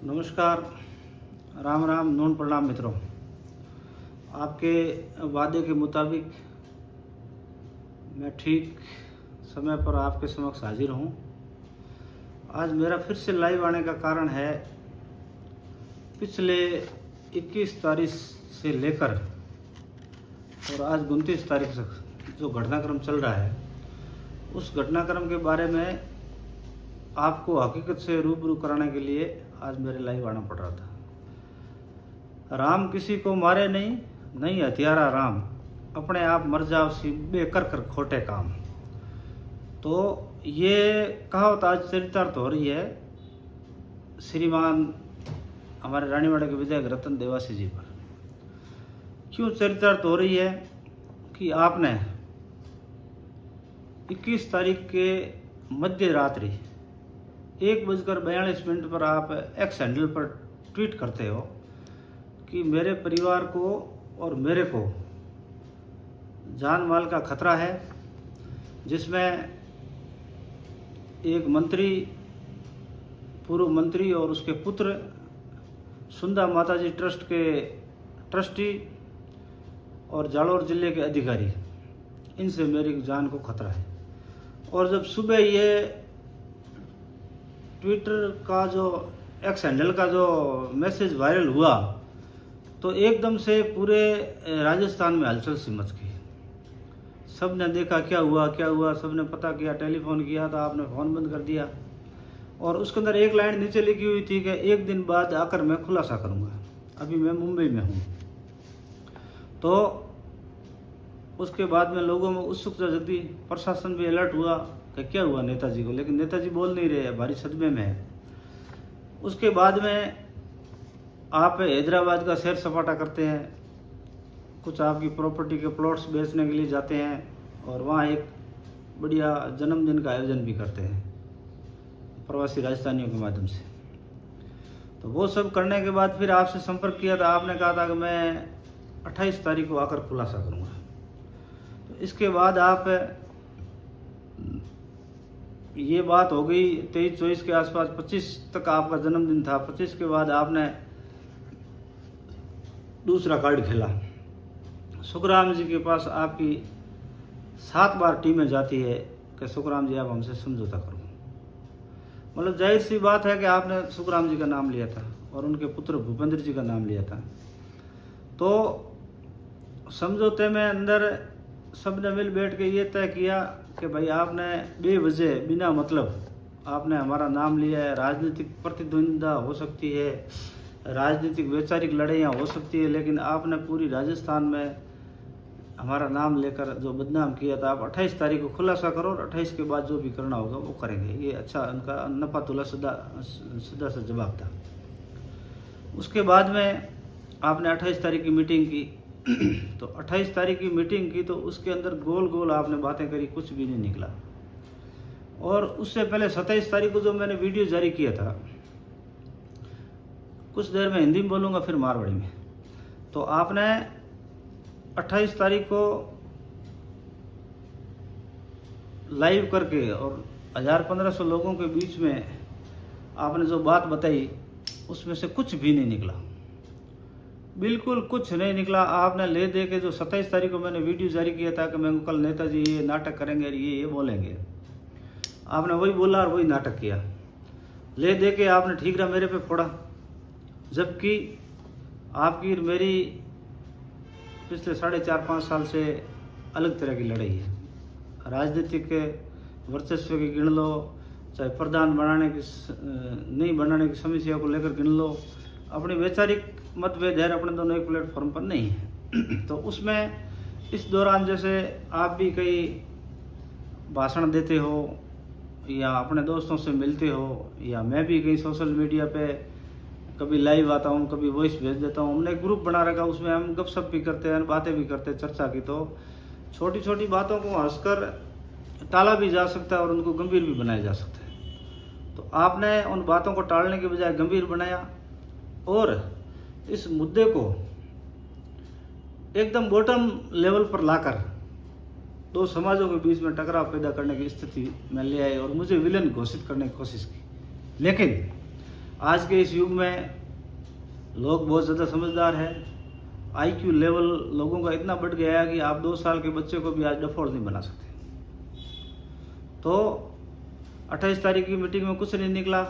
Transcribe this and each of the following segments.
नमस्कार, राम राम, नून प्रणाम मित्रों। आपके वादे के मुताबिक मैं ठीक समय पर आपके समक्ष हाजिर हूँ। आज मेरा फिर से लाइव आने का कारण है, पिछले 21 तारीख से लेकर और आज 29 तारीख तक जो घटनाक्रम चल रहा है, उस घटनाक्रम के बारे में आपको हकीकत से रूबरू कराने के लिए आज मेरे लाइव आना पड़ रहा था। राम किसी को मारे नहीं, नहीं हथियारा राम, अपने आप मर जाओ सिबे कर कर खोटे काम। तो ये कहावत आज चरितार्थ हो रही है श्रीमान हमारे रानीवाड़ा के विधायक रतन देवासी जी पर। क्यों चरितार्थ हो रही है कि आपने 21 तारीख के मध्य रात्रि 1:42 पर आप एक्स हैंडल पर ट्वीट करते हो कि मेरे परिवार को और मेरे को जान माल का खतरा है, जिसमें एक मंत्री, पूर्व मंत्री और उसके पुत्र, सुंदा माताजी ट्रस्ट के ट्रस्टी और जालौर जिले के अधिकारी, इनसे मेरी जान को खतरा है। और जब सुबह ये ट्विटर का जो एक्स हैंडल का जो मैसेज वायरल हुआ तो एकदम से पूरे राजस्थान में हलचल सी मच गई। सब ने देखा क्या हुआ, सब ने पता किया, टेलीफोन किया तो आपने फ़ोन बंद कर दिया। और उसके अंदर एक लाइन नीचे लिखी हुई थी कि एक दिन बाद आकर मैं खुलासा करूंगा, अभी मैं मुंबई में हूँ। तो उसके बाद में लोगों में उत्सुकता जगी, प्रशासन भी अलर्ट हुआ कि क्या हुआ नेताजी को, लेकिन नेताजी बोल नहीं रहे, भारी सदमे में है। उसके बाद में आप हैदराबाद का सैर सपाटा करते हैं, कुछ आपकी प्रॉपर्टी के प्लॉट्स बेचने के लिए जाते हैं और वहाँ एक बढ़िया जन्मदिन का आयोजन भी करते हैं प्रवासी राजस्थानियों के माध्यम से। तो वो सब करने के बाद फिर आपसे संपर्क किया था, आपने कहा था कि मैं 28 तारीख को आकर खुलासा करूँगा। तो इसके बाद आप ये बात हो गई 23-24 के आसपास, 25 तक आपका जन्मदिन था। 25 के बाद आपने दूसरा कार्ड खेला। सुखराम जी के पास आपकी 7 बार टीमें जाती है कि सुखराम जी आप हमसे समझौता करो। मतलब जाहिर सी बात है कि आपने सुखराम जी का नाम लिया था और उनके पुत्र भूपेंद्र जी का नाम लिया था। तो समझौते में अंदर सबने मिल बैठ के ये तय किया कि भाई आपने बेवजह बिना मतलब आपने हमारा नाम लिया है। राजनीतिक प्रतिद्वंद्विता हो सकती है, राजनीतिक वैचारिक लड़ाइयाँ हो सकती है, लेकिन आपने पूरी राजस्थान में हमारा नाम लेकर जो बदनाम किया था। आप 28 तारीख को खुलासा करो और 28 के बाद जो भी करना होगा वो करेंगे। ये अच्छा उनका नफा तुला सीधा सा जवाब था। उसके बाद में आपने 28 तारीख की मीटिंग की। तो 28 तारीख की मीटिंग की तो उसके अंदर गोल गोल आपने बातें करी, कुछ भी नहीं निकला। और उससे पहले 27 तारीख को जो मैंने वीडियो जारी किया था, कुछ देर में हिंदी में बोलूँगा फिर मारवाड़ी में, तो आपने 28 तारीख को लाइव करके और 1000-1500 लोगों के बीच में आपने जो बात बताई उसमें से कुछ भी नहीं निकला, बिल्कुल कुछ नहीं निकला। आपने ले दे के जो 27 तारीख को मैंने वीडियो जारी किया था कि मैं कल नेताजी ये नाटक करेंगे, ये बोलेंगे, आपने वही बोला और वही नाटक किया। ले दे के आपने ठीक रहा मेरे पे फोड़ा, जबकि आपकी मेरी पिछले 4.5-5 साल से अलग तरह की लड़ाई है। राजनीतिक वर्चस्व की गिन लो, चाहे प्रधान बनाने की नहीं बनाने की समस्या को लेकर गिन लो, अपनी वैचारिक मतभेद है, अपने दोनों एक प्लेटफॉर्म पर नहीं है। तो उसमें इस दौरान जैसे आप भी कई भाषण देते हो या अपने दोस्तों से मिलते हो, या मैं भी कई सोशल मीडिया पे कभी लाइव आता हूँ, कभी वॉइस भेज देता हूँ। हमने एक ग्रुप बना रखा, उसमें हम गपशप भी करते हैं, बातें भी करते हैं, चर्चा की। तो छोटी छोटी बातों को हंसकर टाला भी जा सकता है और उनको गंभीर भी बनाया जा सकता है। तो आपने उन बातों को टालने के बजाय गंभीर बनाया और इस मुद्दे को एकदम बॉटम लेवल पर लाकर दो समाजों के बीच में टकराव पैदा करने की स्थिति में ले आए और मुझे विलेन घोषित करने की कोशिश की। लेकिन आज के इस युग में लोग बहुत ज़्यादा समझदार है। आईक्यू लेवल लोगों का इतना बढ़ गया है कि आप 2 साल के बच्चे को भी आज डिफॉल्ट नहीं बना सकते। तो 28 तारीख की मीटिंग में कुछ नहीं निकला।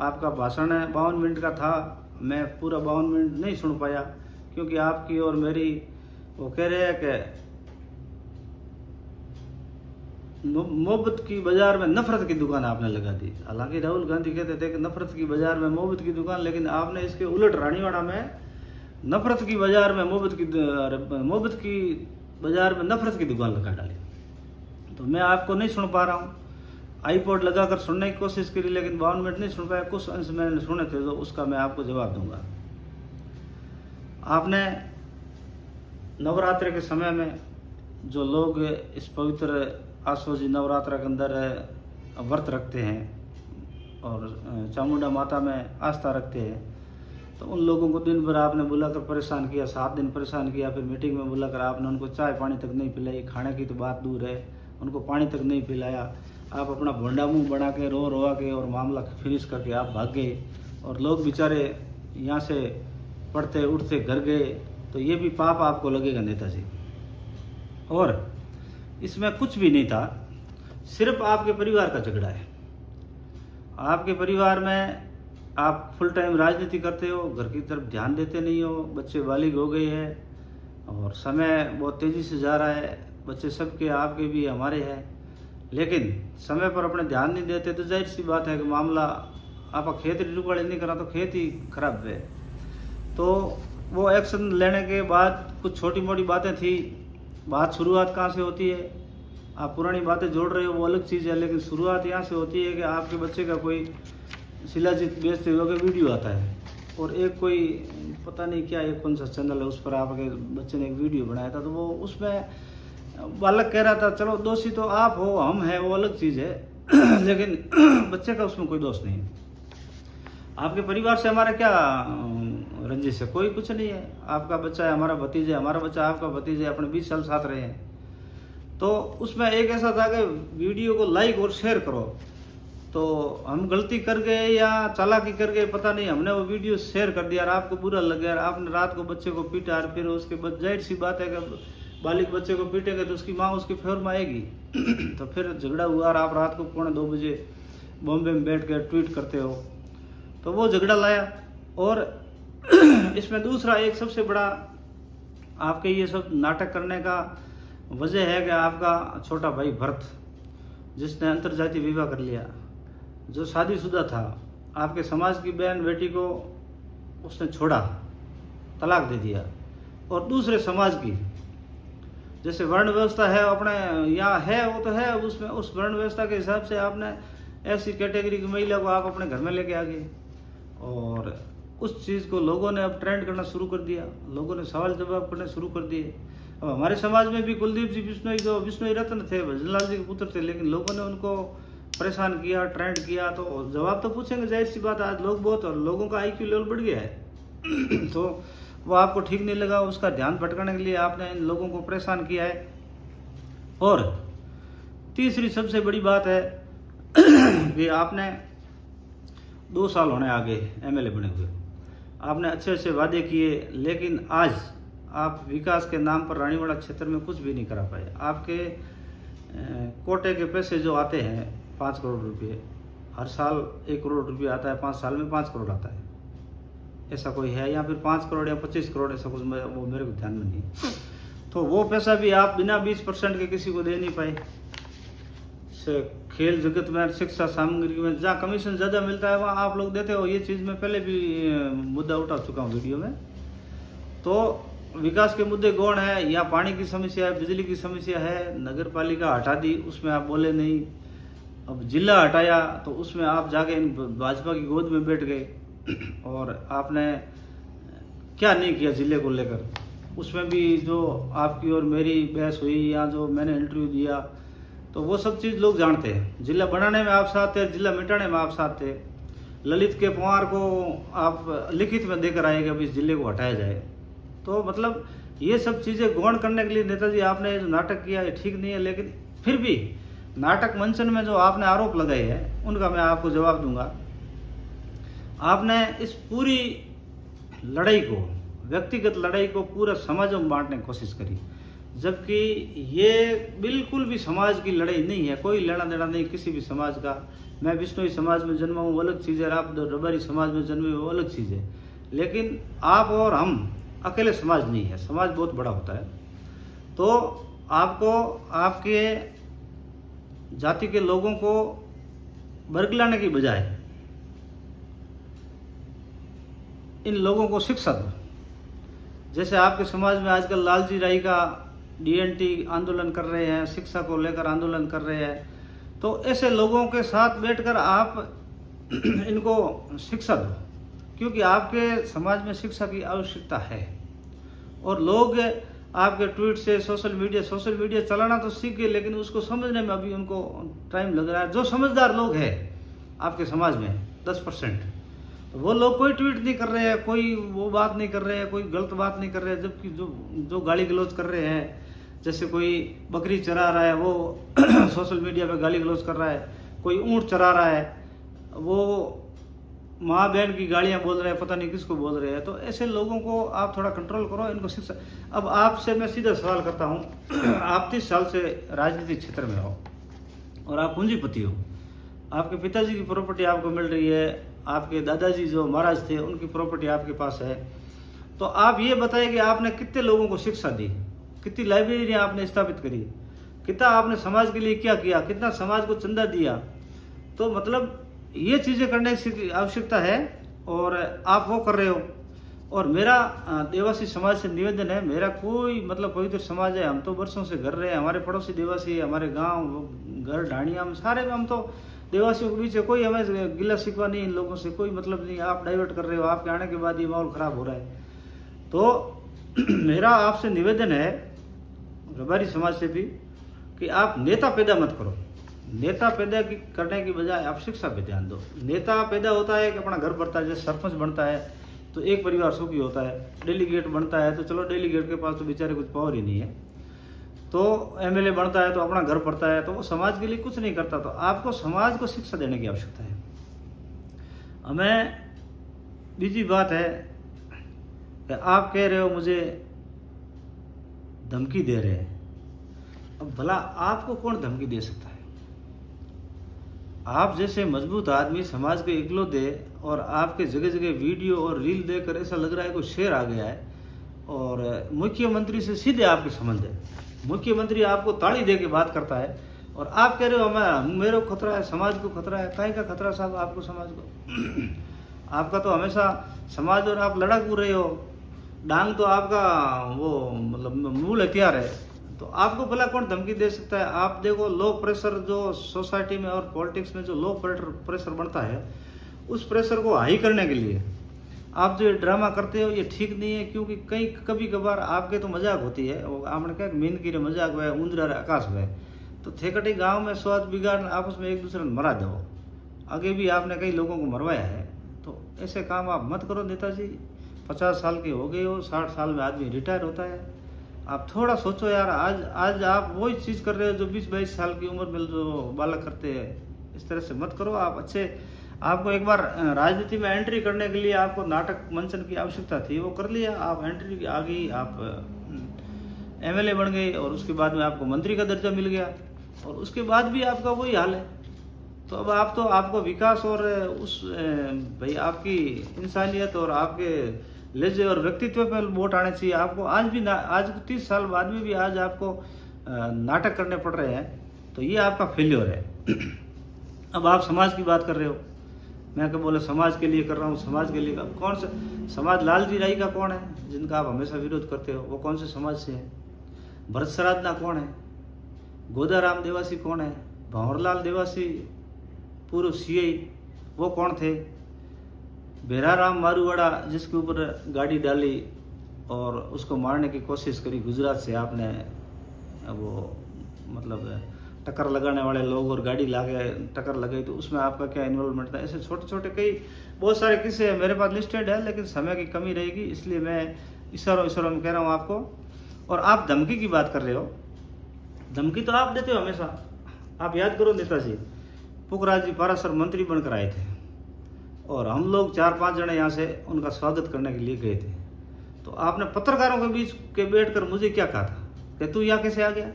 आपका भाषण है 52 मिनट का था, मैं पूरा 52 मिनट नहीं सुन पाया, क्योंकि आपकी और मेरी वो कह रहे हैं कि मोहब्बत की बाजार में नफरत की दुकान आपने लगा दी। हालांकि राहुल गांधी कहते थे कि नफरत की बाजार में मोहब्बत की दुकान, लेकिन आपने इसके उलट रानीवाड़ा में नफरत की बाजार में मोहब्बत की बाजार में नफरत की दुकान लगा डाली। तो मैं आपको नहीं सुन पा रहा हूँ। आईपॉड लगाकर सुनने की कोशिश करी, लेकिन 52 मिनट नहीं सुन पाया। कुछ अंश मैंने सुने थे, तो उसका मैं आपको जवाब दूंगा। आपने नवरात्रि के समय में जो लोग इस पवित्र आसोजी नवरात्र के अंदर व्रत रखते हैं और चामुंडा माता में आस्था रखते हैं, तो उन लोगों को दिन भर आपने बुलाकर परेशान किया, 7 दिन परेशान किया। फिर मीटिंग में बुलाकर आपने उनको चाय पानी तक नहीं पिलाई, खाने की तो बात दूर है, उनको पानी तक नहीं पिलाया। आप अपना भोंडा मुँह बना के रोआ के और मामला फिनिश करके आप भाग गए, और लोग बेचारे यहाँ से पढ़ते उठते घर गए। तो ये भी पाप आपको लगेगा नेताजी। और इसमें कुछ भी नहीं था, सिर्फ आपके परिवार का झगड़ा है। आपके परिवार में आप फुल टाइम राजनीति करते हो, घर की तरफ ध्यान देते नहीं हो। बच्चे बालिग हो गए हैं और समय बहुत तेज़ी से जा रहा है। बच्चे सबके, आपके भी हमारे हैं, लेकिन समय पर अपने ध्यान नहीं देते। तो जाहिर सी बात है कि मामला आपका खेत रुकाड़े नहीं करा तो खेत ही खराब है। तो वो एक्शन लेने के बाद कुछ छोटी मोटी बातें थी। बात शुरुआत कहाँ से होती है? आप पुरानी बातें जोड़ रहे हो वो अलग चीज़ है, लेकिन शुरुआत यहाँ से होती है कि आपके बच्चे का कोई शिलाजीत बेचते हुए वीडियो आता है, और एक कोई पता नहीं क्या, एक कौन सा चैनल है, उस पर आपके बच्चे ने एक वीडियो बनाया था। तो वो उसमें बालक कह रहा था चलो दोषी तो आप हो, हम हैं, वो अलग चीज़ है लेकिन बच्चे का उसमें कोई दोष नहीं है। आपके परिवार से हमारा क्या रंजिश है? कोई कुछ नहीं है। आपका बच्चा है हमारा भतीजा, हमारा बच्चा आपका भतीजा, अपने 20 साल साथ रहे हैं। तो उसमें एक ऐसा था कि वीडियो को लाइक और शेयर करो। तो हम गलती कर गए या चालाकी कर गए पता नहीं, हमने वो वीडियो शेयर कर दिया और आपको बुरा लग गया और आपने रात को बच्चे को पीटा। और फिर उसके बाद जाहिर सी बात है कि बालिग बच्चे को पीटेंगे तो उसकी माँ उसके फेवर में आएगी तो फिर झगड़ा हुआ और आप रात को 1:45 बजे बॉम्बे में बैठ कर ट्वीट करते हो, तो वो झगड़ा लाया। और इसमें दूसरा एक सबसे बड़ा आपके ये सब नाटक करने का वजह है कि आपका छोटा भाई भरत, जिसने अंतर्जातीय विवाह कर लिया, जो शादीशुदा था, आपके समाज की बहन बेटी को उसने छोड़ा, तलाक दे दिया। और दूसरे समाज की जैसे वर्ण व्यवस्था है अपने यहाँ है, वो तो है, उसमें उस वर्ण व्यवस्था के हिसाब से आपने ऐसी कैटेगरी की महिला को आप अपने घर में लेके आ गए। और उस चीज़ को लोगों ने अब ट्रेंड करना शुरू कर दिया, लोगों ने सवाल जवाब करने शुरू कर दिए। अब हमारे समाज में भी कुलदीप जी बिश्नोई, जो बिश्नोई रत्न थे, भजनलाल जी के पुत्र थे, लेकिन लोगों ने उनको परेशान किया, ट्रेंड किया, तो जवाब तो पूछेंगे, जाहिर सी बात। आज लोग बहुत, और लोगों का आईक्यू लेवल बढ़ गया है तो वो आपको ठीक नहीं लगा, उसका ध्यान भटकाने के लिए आपने इन लोगों को परेशान किया है। और तीसरी सबसे बड़ी बात है कि आपने 2 साल होने आगे एमएलए बने हुए, आपने अच्छे अच्छे वादे किए, लेकिन आज आप विकास के नाम पर रानीवाड़ा क्षेत्र में कुछ भी नहीं करा पाए। आपके कोटे के पैसे जो आते हैं 5 करोड़ रुपये, हर साल 1 करोड़ रुपये आता है, 5 साल में 5 करोड़ आता है, ऐसा कोई है, या फिर 5 करोड़ या 25 करोड़, ऐसा कुछ वो मेरे को ध्यान में नहीं। तो वो पैसा भी आप बिना 20% के किसी को दे नहीं पाए। खेल जगत में, शिक्षा सामग्री में जहाँ कमीशन ज़्यादा मिलता है वहाँ आप लोग देते हो। ये चीज़ मैं पहले भी मुद्दा उठा चुका हूँ वीडियो में। तो विकास के मुद्दे गौण है, या पानी की समस्या है, बिजली की समस्या है, नगर पालिका हटा दी, उसमें आप बोले नहीं। अब जिला हटाया तो उसमें आप जाके इन भाजपा की गोद में बैठ गए, और आपने क्या नहीं किया जिले को लेकर। उसमें भी जो आपकी और मेरी बहस हुई, या जो मैंने इंटरव्यू दिया, तो वो सब चीज़ लोग जानते हैं। जिला बनाने में आप साथ थे, जिला मिटाने में आप साथ थे। ललित के पंवार को आप लिखित में देकर आए कि अब इस जिले को हटाया जाए। तो मतलब ये सब चीज़ें गौण करने के लिए नेताजी आपने जो नाटक किया ये ठीक नहीं है, लेकिन फिर भी नाटक मंचन में जो आपने आरोप लगाए हैं उनका मैं आपको जवाब दूंगा। आपने इस पूरी लड़ाई को, व्यक्तिगत लड़ाई को पूरा समाज में बांटने की कोशिश करी, जबकि ये बिल्कुल भी समाज की लड़ाई नहीं है। कोई लेना देना नहीं किसी भी समाज का। मैं बिश्नोई समाज में जन्मा हूँ, वो अलग चीज़ है, आप रबारी समाज में जन्मे वो अलग चीज़ है। लेकिन आप और हम अकेले समाज नहीं है, समाज बहुत बड़ा होता है। तो आपको आपके जाति के लोगों को बरगलाने की बजाय इन लोगों को शिक्षा दो। जैसे आपके समाज में आजकल लालजी राय का डीएनटी आंदोलन कर रहे हैं, शिक्षा को लेकर आंदोलन कर रहे हैं, तो ऐसे लोगों के साथ बैठकर आप इनको शिक्षा दो, क्योंकि आपके समाज में शिक्षा की आवश्यकता है। और लोग आपके ट्वीट से सोशल मीडिया चलाना तो सीख गए, लेकिन उसको समझने में अभी उनको टाइम लग रहा है। जो समझदार लोग हैं आपके समाज में 10%, तो वो लोग कोई ट्वीट नहीं कर रहे हैं, कोई वो बात नहीं कर रहे हैं, कोई गलत बात नहीं कर रहे हैं। जबकि जो गाली गलौज कर रहे हैं, जैसे कोई बकरी चरा रहा है वो सोशल मीडिया पे गाली गलौज कर रहा है, कोई ऊँट चरा रहा है वो माँ बहन की गालियाँ बोल रहे हैं, पता नहीं किसको बोल रहे हैं। तो ऐसे लोगों को आप थोड़ा कंट्रोल करो, इनको शिक्षा। अब आपसे मैं सीधा सवाल करता हूँ, आप 30 साल से राजनीतिक क्षेत्र में हो और आप पूंजीपति हो, आपके पिताजी की प्रॉपर्टी आपको मिल रही है, आपके दादाजी जो महाराज थे उनकी प्रॉपर्टी आपके पास है, तो आप ये बताइए कि आपने कितने लोगों को शिक्षा दी, कितनी लाइब्रेरी आपने स्थापित करी, कितना आपने समाज के लिए क्या किया, कितना समाज को चंदा दिया। तो मतलब ये चीज़ें करने की आवश्यकता है और आप वो कर रहे हो। और मेरा देवासी समाज से निवेदन है, मेरा कोई मतलब पवित्र समाज है, हम तो वर्षों से घर रहे हैं, हमारे पड़ोसी देवासी है, हमारे गांव घर ढाणिया में सारे में हम तो देवासियों के बीच है, कोई हमें गिला शिकवा नहीं, इन लोगों से कोई मतलब नहीं। आप डाइवर्ट कर रहे हो, आपके आने के बाद ये माहौल खराब हो रहा है। तो मेरा आपसे निवेदन है रबारी समाज से भी कि आप नेता पैदा मत करो। नेता पैदा करने की बजाय आप शिक्षा पे ध्यान दो। नेता पैदा होता है कि अपना घर भरता है, जैसे सरपंच बनता है तो एक परिवार सुखी होता है, डेलीगेट बनता है तो चलो डेलीगेट के पास तो बेचारे कुछ पावर ही नहीं है, तो एमएलए बनता है तो अपना घर भरता है, तो वो समाज के लिए कुछ नहीं करता। तो आपको समाज को शिक्षा देने की आवश्यकता है। हमें बीजी बात है कि आप कह रहे हो मुझे धमकी दे रहे हैं। अब भला आपको कौन धमकी दे सकता है? आप जैसे मजबूत आदमी समाज के इकलौते, और आपके जगह जगह वीडियो और रील देखकर ऐसा लग रहा है कोई शेर आ गया है। और मुख्यमंत्री से सीधे आपके संबंध है, मुख्यमंत्री आपको ताली दे के बात करता है और आप कह रहे हो मैं मेरे को खतरा है, समाज को खतरा है। काहे का खतरा साहब आपको समाज को? आपका तो हमेशा समाज और आप लड़ाकू रहे हो, डांग तो आपका वो मतलब मूल हथियार है। तो आपको भला कौन धमकी दे सकता है? आप देखो लो प्रेशर जो सोसाइटी में और पॉलिटिक्स में जो लो प्रेशर बढ़ता है, उस प्रेशर को हाई करने के लिए आप जो ड्रामा करते हो ये ठीक नहीं है। क्योंकि कभी कभार आपके तो मजाक होती है, आपने क्या मीन की मजाक हुआ, ऊंदरा आकाश हुआ, तो थेकटी गांव में स्वाद बिगाड़ आपस में एक दूसरे ने मरा दो। आगे भी आपने कई लोगों को मरवाया है, तो ऐसे काम आप मत करो। नेताजी 50 साल के हो गए हो, 60 साल में आदमी रिटायर होता है। आप थोड़ा सोचो यार, आज आप वही चीज़ कर रहे हो जो 20-22 साल की उम्र में जो बालक करते हैं। इस तरह से मत करो आप। आपको एक बार राजनीति में एंट्री करने के लिए आपको नाटक मंचन की आवश्यकता थी, वो कर लिया, आप एंट्री आ गई, आप एमएलए बन गए और उसके बाद में आपको मंत्री का दर्जा मिल गया और उसके बाद भी आपका वही हाल है। तो अब आपको विकास और उस भाई आपकी इंसानियत और आपके लहजे और व्यक्तित्व पर वोट आने चाहिए। आपको आज 30 साल बाद में भी आज आपको नाटक करने पड़ रहे हैं, तो ये आपका फेल्योर है। अब आप समाज की बात कर रहे हो, मैं क्या बोले समाज के लिए कर रहा हूँ, समाज के लिए कौन सा समाज? लालजी राय का कौन है जिनका आप हमेशा विरोध करते हो? वो कौन से समाज से है? भरत सरादना कौन है? गोदाराम देवासी कौन है? भंवरलाल देवासी पूर्व सीआई वो कौन थे? बेराराम मारूवाड़ा जिसके ऊपर गाड़ी डाली और उसको मारने की कोशिश करी गुजरात से, आपने वो मतलब टक्कर लगाने वाले लोग और गाड़ी लाके टक्कर लगाई, तो उसमें आपका क्या इन्वॉल्वमेंट था? ऐसे छोटे छोटे कई बहुत सारे किस्से हैं, मेरे पास लिस्टेड है, लेकिन समय की कमी रहेगी, इसलिए मैं इशारों में कह रहा हूँ आपको। और आप धमकी की बात कर रहे हो, धमकी तो आप देते हो हमेशा। आप याद करो नेताजी पुखराज जी पारासर मंत्री बनकर आए थे और हम लोग 4-5 जने यहाँ से उनका स्वागत करने के लिए गए थे। तो आपने पत्रकारों के बीच के बैठकर मुझे क्या कहा था कि तू यहाँ कैसे आ गया?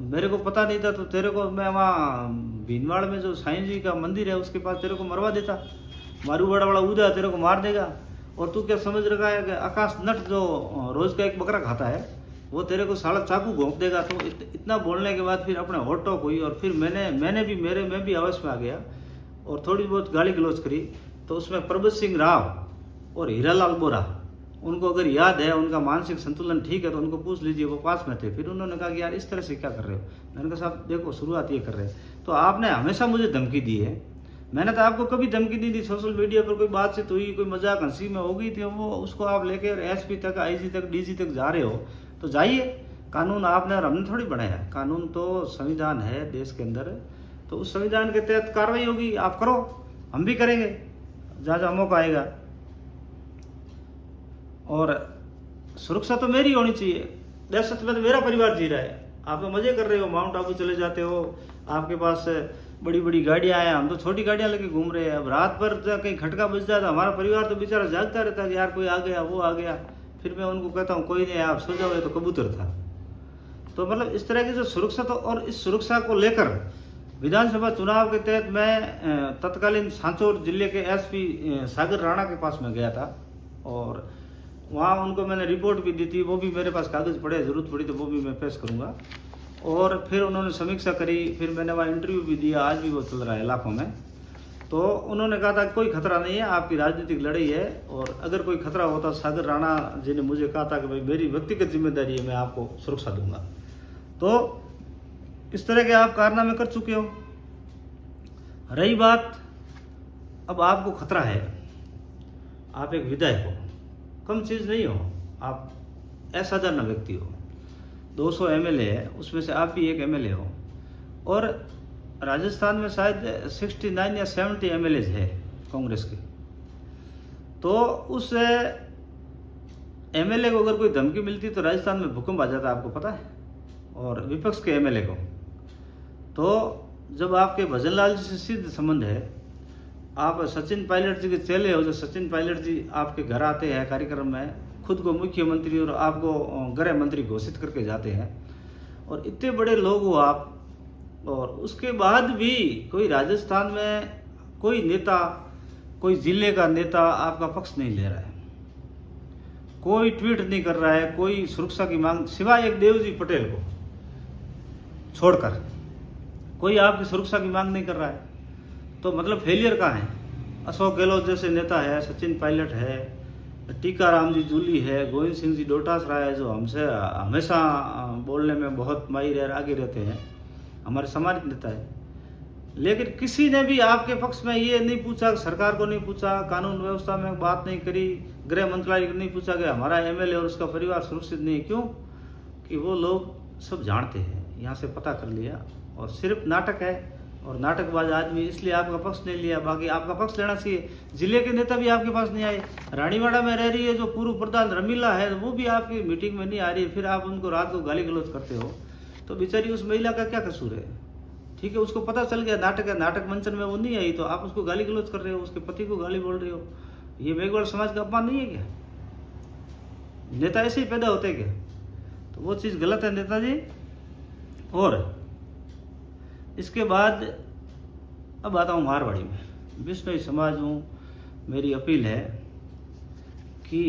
मेरे को पता नहीं था, तो तेरे को मैं वहाँ भीनमाड़ में जो साईं जी का मंदिर है उसके पास तेरे को मरवा देता, मारू बड़ा बड़ा ऊदा तेरे को मार देगा। और तू क्या समझ रखा है कि आकाश नट जो रोज का एक बकरा खाता है वो तेरे को साला चाकू घोंप देगा। तो इतना बोलने के बाद फिर अपने होट टॉक हुई और फिर मैं भी आवेश में आ गया और थोड़ी बहुत गाली गलौज करी। तो उसमें प्रभुत सिंह राव और हीरालाल बोरा, उनको अगर याद है, उनका मानसिक संतुलन ठीक है तो उनको पूछ लीजिए, वो पास में थे। फिर उन्होंने कहा कि यार इस तरह से क्या कर रहे हो? मैंने कहा साहब देखो शुरुआत ये कर रहे हैं। तो आपने हमेशा मुझे धमकी दी है, मैंने तो आपको कभी धमकी नहीं दी। सोशल मीडिया पर कोई बातचीत हुई, कोई मजाक हंसी में हो गई थी, वो उसको आप लेकर एसपी तक, आईजी तक, डीजी तक जा रहे हो तो जाइए। कानून आपने और हमने थोड़ी बनाया है, कानून तो संविधान है देश के अंदर, तो उस संविधान के तहत कार्रवाई होगी, आप करो, हम भी करेंगे जहाँ जहाँ मौका आएगा। और सुरक्षा तो मेरी होनी चाहिए, दहशत में तो मेरा परिवार जी रहा है। आप तो मजे कर रहे हो, माउंट आबू चले जाते हो, आपके पास बड़ी बड़ी गाड़ियां हैं, हम तो छोटी गाड़ियां लेके घूम रहे हैं। अब रात भर कहीं खटका बज जाता, हमारा परिवार तो बेचारा जागता रहता है कि यार कोई आ गया, वो आ गया। फिर मैं उनको कहता हूँ कोई नहीं, आप सो जाओ, ये तो कबूतर था। तो मतलब इस तरह की जो सुरक्षा, तो और इस सुरक्षा को लेकर विधानसभा चुनाव के तहत मैं तत्कालीन सांचौर जिले के एसपी सागर राणा के पास में गया था और वहाँ उनको मैंने रिपोर्ट भी दी थी, वो भी मेरे पास कागज पड़े, जरूरत पड़ी तो वो भी मैं पेश करूँगा। और फिर उन्होंने समीक्षा करी, फिर मैंने वहाँ इंटरव्यू भी दिया, आज भी वो चल रहा है इलाकों में। तो उन्होंने कहा था कोई खतरा नहीं है, आपकी राजनीतिक लड़ाई है, और अगर कोई खतरा होता, सागर राणा जी ने मुझे कहा था कि भाई मेरी व्यक्तिगत जिम्मेदारी है, मैं आपको सुरक्षा दूंगा। तो इस तरह के आप कारनामे कर चुके हो। रही बात, अब आपको खतरा है, आप एक विधायक हो, कम चीज़ नहीं हो, आप असाधारण व्यक्ति हो, 200 एमएलए है, उसमें से आप भी एक एमएलए हो। और राजस्थान में शायद 69 या 70 एमएलए है कांग्रेस के। तो उस एमएलए को अगर कोई धमकी मिलती तो राजस्थान में भूकंप आ जाता, आपको पता है। और विपक्ष के एमएलए को, तो जब आपके भजन लाल जी से सीधे संबंध है, आप सचिन पायलट जी के चेले हो, जो सचिन पायलट जी आपके घर आते हैं कार्यक्रम में, खुद को मुख्यमंत्री और आपको गृह मंत्री घोषित करके जाते हैं, और इतने बड़े लोग हो आप, और उसके बाद भी कोई राजस्थान में कोई नेता, कोई जिले का नेता आपका पक्ष नहीं ले रहा है, कोई ट्वीट नहीं कर रहा है, कोई सुरक्षा की मांग, सिवाय एक देवजी पटेल को छोड़कर कोई आपकी सुरक्षा की मांग नहीं कर रहा है। तो मतलब फेलियर कहाँ है? अशोक गहलोत जैसे नेता है, सचिन पायलट है, टीकाराम जी जूली है, गोविंद सिंह जी डोटासरा है, जो हमसे हमेशा बोलने में बहुत माहिर है, आगे रहते हैं, हमारे समाज नेता है। लेकिन किसी ने भी आपके पक्ष में ये नहीं पूछा, सरकार को नहीं पूछा, कानून व्यवस्था में बात नहीं करी, गृह मंत्रालय को नहीं पूछा कि हमारा एमएलए और उसका परिवार सुरक्षित नहीं है। क्यों? कि वो लोग सब जानते हैं, यहाँ से पता कर लिया, और सिर्फ नाटक है और नाटकबाज आदमी, इसलिए आपका पक्ष नहीं लिया। बाकी आपका पक्ष लेना चाहिए। जिले के नेता भी आपके पास नहीं आए। रानीवाड़ा में रह रही है जो पूर्व प्रधान रमीला है, वो भी आपकी मीटिंग में नहीं आ रही है, फिर आप उनको रात को गाली गलौज करते हो। तो बेचारी उस महिला का क्या कसूर है? ठीक है, उसको पता चल गया नाटक है, नाटक मंचन में वो नहीं आई, तो आप उसको गाली गलौज कर रहे हो, उसके पति को गाली बोल रहे हो। ये मेघवाल समाज का अपमान नहीं है क्या? नेता ऐसे ही पैदा होते क्या? तो वो चीज़ गलत है नेताजी। और इसके बाद अब आता हूँ मारवाड़ी में, विष्णु समाज हूँ, मेरी अपील है कि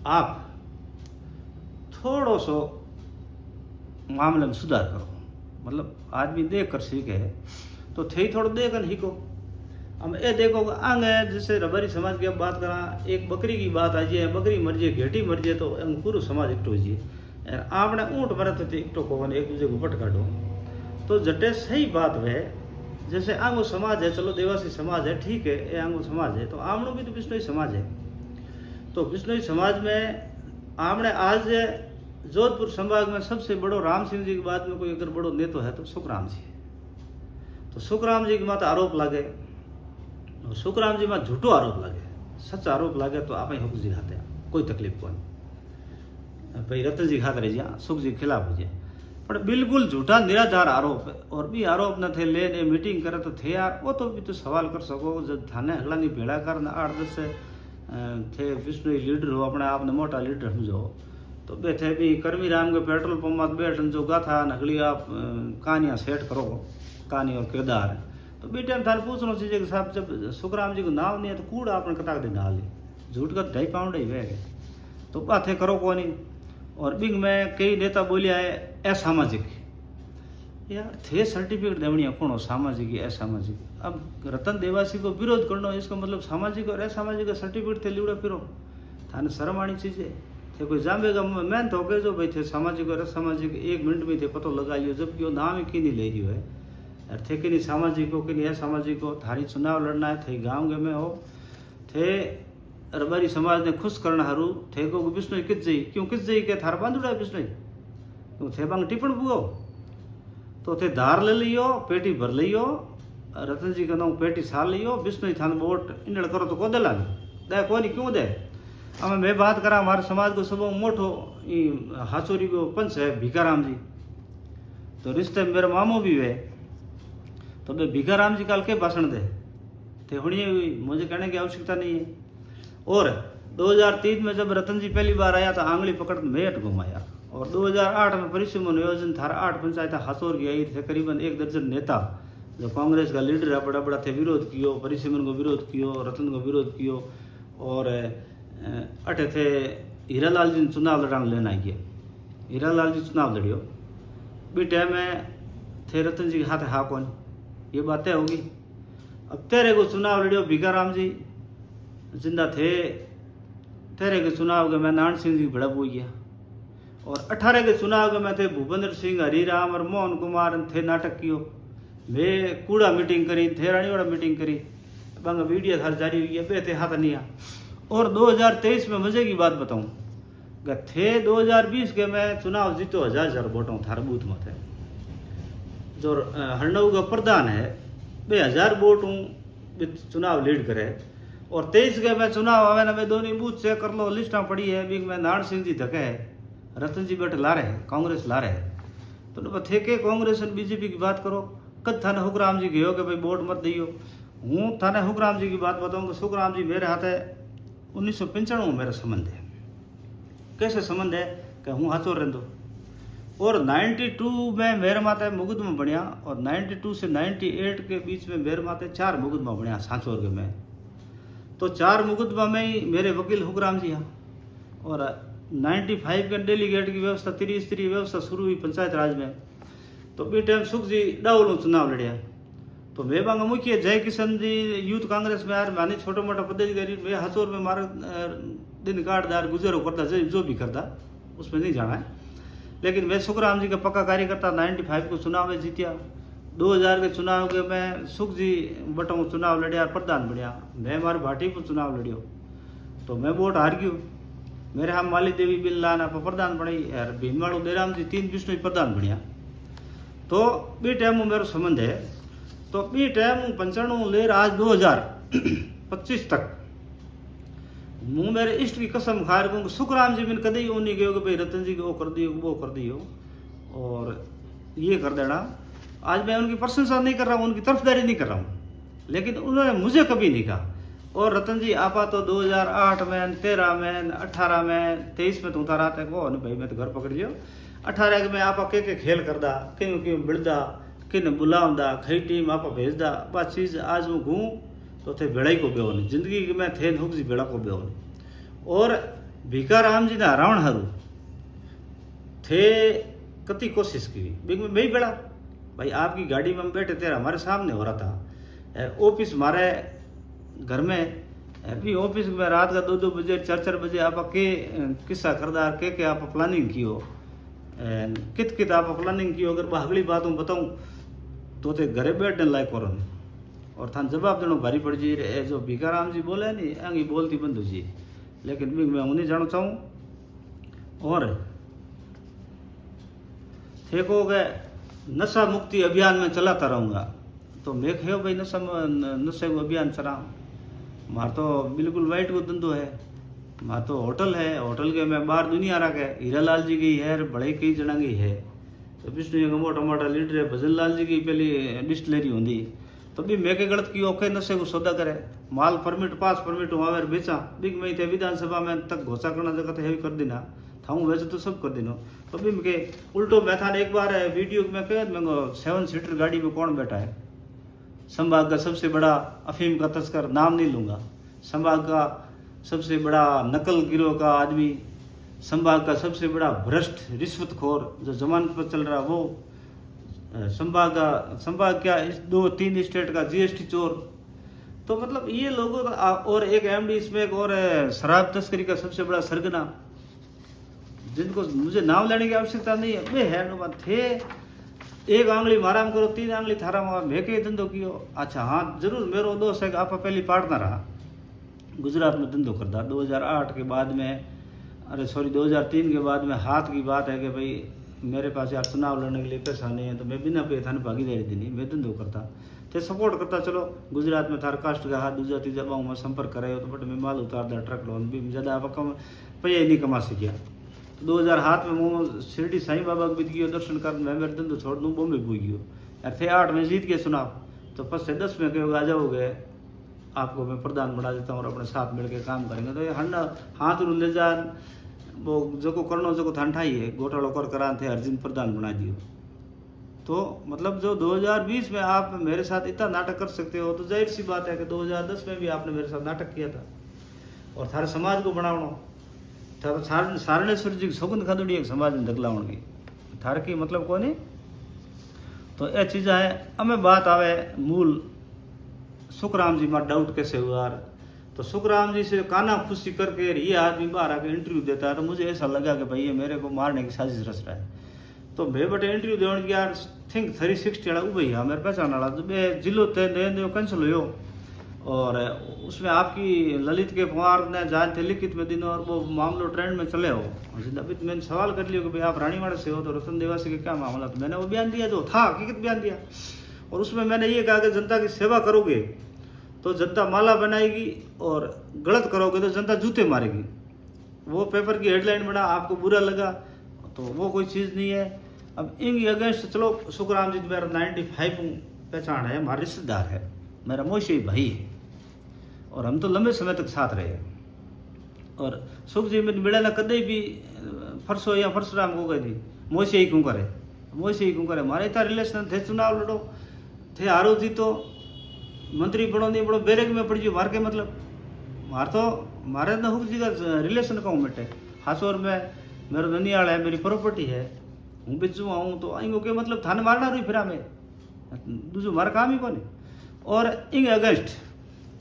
आप थोड़ा सो मामले में सुधार करो। मतलब आदमी देख कर सीखे, तो थे थोड़ा देख ही को। हम ये देखो आगे जैसे रबारी समाज की अब बात करा, एक बकरी की बात आ जाए, बकरी मर जाए, घेटी मर जाए, तो पूरा समाज एकटो जाए। आपने ऊँट मरे तो एकटो को एक दूसरे को पट काटो, तो जटे सही बात है। जैसे आंगो समाज है, चलो देवासी समाज है, ठीक है, ये आंगो समाज है, तो आमणो भी तो बिश्नोई समाज है। तो बिश्नोई समाज में आमने आज जोधपुर संभाग में सबसे बड़ो राम सिंह जी के बाद में कोई अगर बड़ो नेतो है तो सुखराम जी है। तो सुखराम जी के माता आरोप लागे, और सुखराम जी में झूठो आरोप लागे, सच आरोप लागे तो आप ही हुक जी खाते, कोई तकलीफ को नहीं। भाई रतन जी खाते रह जाए, सुख जी खिलाफ हो जाए। पर बिल्कुल झूठा निराधार आरोप है। और भी आरोप न थे लेने मीटिंग करे तो थे यार, वो तो भी तो सवाल कर सको। जब थाने अगला नहीं भेड़ा कर 8-10 थे विष्णु लीडर हो, अपने आप ने मोटा लीडर समझो, तो बे थे भी कर्मी राम के पेट्रोल पंप में बैठन जो गाथा नकली आप कहानियाँ सेट करो, कहानी और किरदार है। तो बे टाइम थाने पूछना चाहिए कि साहब जब सुखराम जी को नाम नहीं है तो कूड़ा आपने कता दिन डाल ली, झूठ का 2.5 पाउंड ही बह गए, तो बातें करो को नहीं। और बिंग में कई नेता बोलिया है असामाजिक, यार थे सर्टिफिकेट देवनिया कौन हो सामाजिक या असामाजिक। अब रतन देवासी को विरोध करना इसका मतलब सामाजिक और असामाजिक का सर्टिफिकेट थे लिवड़ा फिरो, थाने शर्म आनी चीज़ें थे। कोई जामेगा मैं तो कह जो भाई थे सामाजिक और असामाजिक 1 मिनट में थे पतो लगा लियो, जबकि वो नाम ही क्यों नहीं ले रही है यार। थे कि नहीं सामाजिक हो कि नहीं असामाजिक हो, थारी चुनाव लड़ना है, थे गाँव में हो, थे रबारी समाज ने खुश करना हरू थे को विष्णु किस जई क्यों किस जई के थार बांधुड़ा विष्णु क्यों थे बांग टिप्पण पुगो, तो थे धार ले लियो पेटी भर लियो, रतन जी कहना पेटी साल लियो, विष्णु थान वोट इंडल करो तो को दे लागे दे को नहीं क्यों दे। अब मैं बात करा हमारे समाज को सब मोटो हाचोरी को पंच है भिकाराम जी, तो रिश्ते में मेरा मामू भी है, तो मैं भिकाराम जी काल के भाषण दे थे हुई मुझे कहने की आवश्यकता नहीं है। और 2003 में जब रतन जी पहली बार आया तो आंगली पकड़ मेट घुमाया, और 2008 में परिसीमन नियोजन थारा 8 पंचायत हासोर की आई थे, करीबन 1 दर्जन नेता जो कांग्रेस का लीडर है बड़ा बड़ा थे विरोध कियो, परिसीमन को विरोध कियो, रतन को विरोध कियो। और अटे थे हीरालाल जी चुनाव लड़ाने लेना गया, हीरालाल जी चुनाव लड़ियो बी टाइम में थे रतन जी के हाथ हा कौन, ये बातें होगी। अब तेरे को चुनाव लड़ियो भिकाराम जी जिंदा थे, तेरे के चुनाव के मैं नारायण सिंह जी भड़प हो गया, और 18 के चुनाव के मैं थे भूपेंद्र सिंह हरिराम और मोहन कुमार थे नाटक कियो, मैं कूड़ा मीटिंग करी थे रानीवाड़ा मीटिंग करी, बंग वीडियो थार जारी हुई है बे थे हाथ नहीं आ। और 2023 में मजे की बात बताऊं थे 2020 के मैं चुनाव जीतो 1000 वोटों थार बूथ में थे, जो हरनऊ का प्रधान है 2000 वोटों चुनाव लीड करे। और 23 के मैं चुनाव आवे ना मैं दोनों बूथ चेक कर लो लिस्टा पड़ी है बिग में नारायण सिंह जी धके है, रतन जी बैठे ला रहे हैं, कांग्रेस ला रहे हैं, तो थे के कांग्रेस और बीजेपी की बात करो। कद थाने हुक्राम जी गयो कि भाई वोट मत दियो, हूँ थाने हुक्राम जी की बात बताऊँ कि सुखराम जी मेरे हाथ है 1995 में मेरा संबंध है, कैसे संबंध है कि हूँ हाचो रहंदो। और 92 में मेरे माते मुकदमा बनया, और 92 से 98 के बीच में मेरे माते 4 मुकदमा बनया सांचौर के में, तो 4 मुकदमा में ही मेरे वकील हुक्राम जी हैं। और 95 के डेलीगेट की व्यवस्था त्रिस्तरीय व्यवस्था शुरू हुई पंचायत राज में, तो बी टाइम सुख जी डाउल चुनाव लड़िया, तो मैं बांगा मुखिया जय किशन जी यूथ कांग्रेस में यार मानी छोटा मोटा पदाधिकारी मैं हचोर में मारा दिन काटदार गुजरो करता जो भी करता उसमें नहीं जाना है, लेकिन मैं सुखराम जी का पक्का कार्यकर्ता 95 को चुनाव में जीतिया। 2000 के चुनाव के मैं सुख जी बटों चुनाव लड़िया प्रधान बढ़िया, मैं हमारे भाटी पर चुनाव लड़ियो तो मैं वोट हार गयो, मेरे हम माली देवी बिल्ला ना प्रधान बनी यार भीमवाड़ू देराम जी 3 विष्णु प्रधान बढ़िया। तो बी टाइम मेरा संबंध है, तो बी टाइम 95 लेर आज 2025 तक मुँह मेरे इष्ट की कसम खा रहा हूँ सुखराम जी मैंने कदे ही नहीं गयो कि भाई रतन जी को वो कर दियो वो कर दियो और ये कर देना। आज मैं उनकी प्रशंसा नहीं कर रहा हूँ, उनकी तरफदारी नहीं कर रहा हूँ, लेकिन उन्होंने मुझे कभी नहीं कहा। और रतन जी आपा तो 2008 में 13 में 18 में 23 में तो उतारा था वो भाई मैं तो घर पकड़ लियो। 18 में आपा के खेल करदा क्यों क्यों बिड़दा किन बुलावदा खई टीम आपा भेजदा बस चीज़ आज वो घूँ तो थे बेड़ा को बेहो नहीं जिंदगी में थे हुक जी बेड़ा को बेहो नहीं। और भिकाराम जी ने हरावण हरू थे कति कोशिश की बिग में मैं ही बेड़ा भाई आपकी गाड़ी में हम बैठे थे हमारे सामने हो रहा था ऑफिस हमारे घर में अभी ऑफिस में रात का 2-2 बजे 4-4 बजे आप के किस्सा करदार के आप प्लानिंग कियो कित आप प्लानिंग कियो। अगर अगली बात हूँ बताऊँ तो ते घरे बैठने लायक करो और थान जवाब देना भारी पड़ जी जो भिकाराम जी बोले नहीं आगे बोलती बंद हो जी, लेकिन मैं उन्हें जाना चाहूँ। और थे को गए नशा मुक्ति अभियान में चलाता रहूँगा, तो मैं कहो भाई नशे को अभियान चला मार तो बिल्कुल वाइट को धंधो है, मार तो होटल है, होटल के मैं बाहर दुनिया रखे हीरालाल जी की है बड़े कई जना की है तो विष्णु का मोटा मोटा लीडर है भजन लाल जी की पहली डिस्टिलरी होंगी तो भी मैं के गलत की ओके नशे को सौदा करे माल परमिट पास परमिट वहाँ बेचा बिग में थे विधानसभा में तक घोषणा करना जगह है कर देना था वैसे तो सब कर देना तो भी मैं उल्टो मैं था एक बार है वीडियो में कह मैं 7 सीटर गाड़ी में कौन बैठा है संभाग का सबसे बड़ा अफीम का तस्कर नाम नहीं लूंगा संभाग का सबसे बड़ा नकल गिरोह का आदमी संभाग का सबसे बड़ा भ्रष्ट रिश्वतखोर जो जमानत पर चल रहा वो संभाग क्या इस 2-3 स्टेट का जीएसटी चोर तो मतलब ये लोगों का और एक एमडी इसमें एक और शराब तस्करी का सबसे बड़ा सरगना जिनको मुझे नाम लेने की आवश्यकता नहीं है वे है थे एक आंगली माराम करो 3 आंगली थारा भेके धंधो कियो अच्छा हाँ जरूर मेरो दोस्त है कि आप पहली पार्टनर रहा गुजरात में धंधो करता 2008 के बाद में 2003 के बाद में हाथ की बात है कि भाई मेरे पास यार चुनाव लड़ने के लिए पैसा नहीं है तो मैं बिना पे थाने भागीदारी देनी मैं धंधो करता तो सपोर्ट करता चलो गुजरात में थार कास्ट का हाथ दूसरा तीजा पाऊँ मैं संपर्क करे तो बट मैं माल उतार दा ट्रक लोन भी ज़्यादा आप कम पैया ही नहीं कमा सकिया तो 2007 में मैं शिरडी साईं बाबा को बीत गयो दर्शन कर मैं मेरे धंधो छोड़ दूँ बॉम्बे पूछ गयो यार थे 8 में जीत के चुनाव तो 5 से 10 में कहोगे आ जाओगे आपको मैं प्रधान बना देता हूँ और अपने साथ मिलकर काम करेंगे तो ये हंडा हाथ रू ले जा वो जो को करनो जो को ठंडाई है घोटालो कर करान थे अर्जुन प्रधान बना दियो तो मतलब जो 2020 में आप मेरे साथ इतना नाटक कर सकते हो तो जाहिर सी बात है कि 2010 में भी आपने मेरे साथ नाटक किया था और थारे समाज को बनावनो थारे सारणेश्वर जी की सौगंध खादुड़ी एक समाज में दगलावण की थारे की मतलब कोनी तो ये चीज़ है हमें बात आवे मूल सुखराम जी में डाउट कैसे हुआ तो सुखराम जी से काना खुशी करके ये आदमी बाहर आके इंटरव्यू देता है तो मुझे ऐसा लगा कि भाई ये मेरे को मारने की साजिश रच रहा है तो मैं बटे इंटरव्यू देने की यार थिंक 360 वाला भाई हाँ मेरे पहचान वाला तो मैं जिलो दे कैंसिल हो और उसमें आपकी ललित के पवार ने जान थे लिखित में दिनों और वो मामलो ट्रेंड में चले हो अभी तो मैंने सवाल कर लिया कि भाई आप रानीवाड़ा से हो तो रतन देवासी का क्या मामला तो मैंने वो बयान दिया जो था हकीकत बयान दिया और उसमें मैंने ये कहा कि जनता की सेवा करोगे तो जनता माला बनाएगी और गलत करोगे तो जनता जूते मारेगी वो पेपर की हेडलाइन बना आपको बुरा लगा तो वो कोई चीज़ नहीं है अब इन अगेंस्ट चलो सुखराम जी मेरा 95 पहचान है हमारा रिश्तेदार है मेरा मोशी भाई है और हम तो लंबे समय तक साथ रहे और सुख जी में मिले ना कदे भी फरसो या परशुराम को गए थी मोशी ही क्यों करे हमारे इतना रिलेशन थे चुनाव लड़ो थे हारो जीतो मंत्री बनो नहीं बड़ो बैरेक में पड़ मार के मतलब मारे तो हुक जी का रिलेशन कहूँ मिटे हासोर में मेरा ननियाल है मेरी प्रॉपर्टी है हूँ बेचू आऊँ तो आएंगे के मतलब थाने मारना रही फिर हमें दूसरो मारा काम ही कौन और इंग अगस्त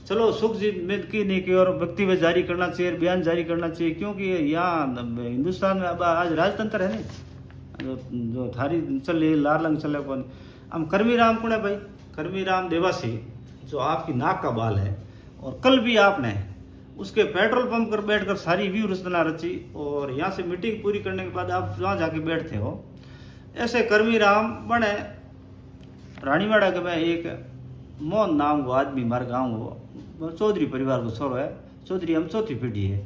चलो सुख जी में की नहीं की और वक्तव्य जारी करना चाहिए बयान जारी करना चाहिए क्योंकि यहाँ हिंदुस्तान में अब आज राजतंत्र है नहीं जो थारी चले लारलंग चले कौन हम कर्मी राम कौन है भाई कर्मी राम देवासी जो आपकी नाक का बाल है और कल भी आपने उसके पेट्रोल पंप पर बैठकर सारी व्यू रचना रची और यहाँ से मीटिंग पूरी करने के बाद आप वहाँ जाके बैठते हो ऐसे कर्मी राम बने रानीवाड़ा के में एक मोहन नाम को आदमी मार गाँव वो चौधरी परिवार को छोरो है चौधरी हम चौथी पीढ़ी है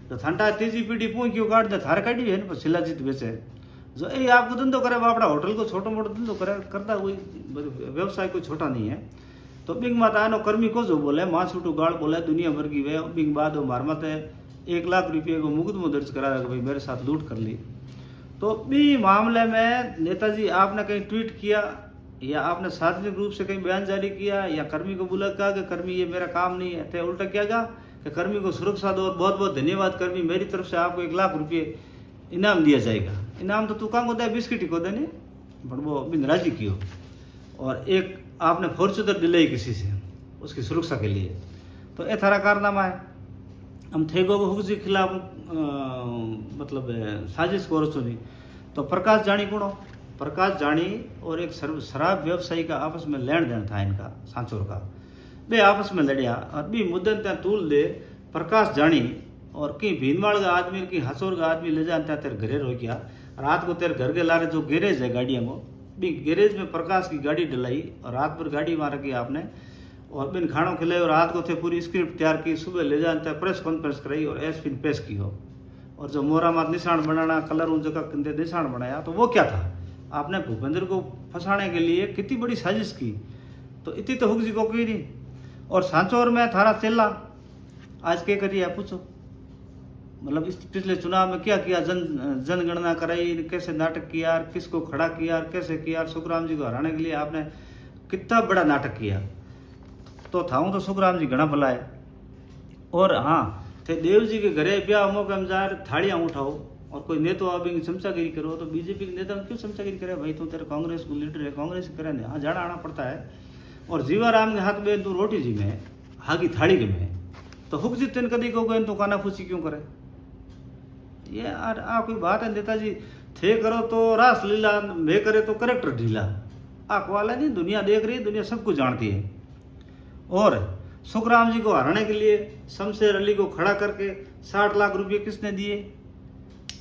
तो ठंडा तीसरी पीढ़ी पूछ क्यों काट दे थार काटी है ना शिलाजीत बेचे जो ये आपको धंधो करे बापड़ा होटल को छोटो मोटो धंधो करे करता कोई व्यवसाय कोई छोटा नहीं है तो बिंग माता आनो कर्मी को जो बोले माँ छूटू गाड़ बोले दुनिया भर की वे बिंग बाद मार मत है 1 लाख रुपये को मुकदमा दर्ज करा भाई मेरे साथ लूट कर ली तो भी मामले में नेताजी आपने कहीं ट्वीट किया या आपने सार्वजनिक रूप से कहीं बयान जारी किया या कर्मी को बुला कहा कि कर्मी ये मेरा काम नहीं है तो उल्टा क्या कहा कि कर्मी को सुरक्षा दो और बहुत बहुत धन्यवाद कर्मी मेरी तरफ से आपको 1 लाख रुपये इनाम दिया जाएगा इनाम तो तू कहाँ को दे बिस्किट को देने पर वो बिन राजी कियो और एक आपने फॉर्चूनर दिलाई किसी से उसकी सुरक्षा के लिए तो ये थारा कारनामा है हम थे गो हुक जी खिलाफ मतलब साजिश करो छो नहीं तो प्रकाश जानी कौन प्रकाश जानी और एक शराब व्यवसायी का आपस में लेन देन था इनका सांचोर का बे आपस में लड़िया और बी मुद्दन त्या तूल दे प्रकाश जानी और कहीं भीनमाल का आदमी कहीं हसोर का आदमी ले जाते तेरे घरे रो गया रात को तेरे घर के लारे जो गैरेज है गाड़ियों को भी गैरेज में प्रकाश की गाड़ी डलाई और रात भर गाड़ी मार की आपने और बिन खानों खिलाए और रात को थे पूरी स्क्रिप्ट तैयार की सुबह ले जाते प्रेस कॉन्फ्रेंस कराई और एसपी ने पेश की हो और जो मोरा मात निशान बनाना कलर उन जगह निशान बनाया तो वो क्या था आपने भूपेंद्र को फंसाने के लिए कितनी बड़ी साजिश की, तो इतनी तो हुक जी को की नहीं। और सांचौर में थारा चेला आज क्या करिए पूछो, मतलब इस पिछले चुनाव में क्या किया, जनगणना कराई, कैसे नाटक किया, किसको खड़ा किया, कैसे किया, सुखराम जी को हराने के लिए आपने कितना बड़ा नाटक किया। तो थाऊं तो सुखराम जी घना भला है। और हाँ, थे देव जी के घरे ब्याह मौके में जा थालियां उठाओ और कोई नेता आवे चमचागिरी करो, तो बीजेपी के नेता क्यों चमचागिरी करे भाई, तो तेरे कांग्रेस को लीडर है, कांग्रेस करे ना, हाँ जाना आना पड़ता है। और जीवाराम के हाथ में तू रोटी जी में हागी थाली के में, तो हुक जी तेन कदी को गए तो काना फूसी क्यों करे, ये आ कोई बात है नेताजी, थे करो तो रास लीला, मैं करे तो करेक्टर ढीला, आ कवाला नहीं, दुनिया देख रही है, दुनिया सब कुछ जानती है। और सुखराम जी को हराने के लिए शमशेर अली को खड़ा करके 60 लाख रुपए किसने दिए,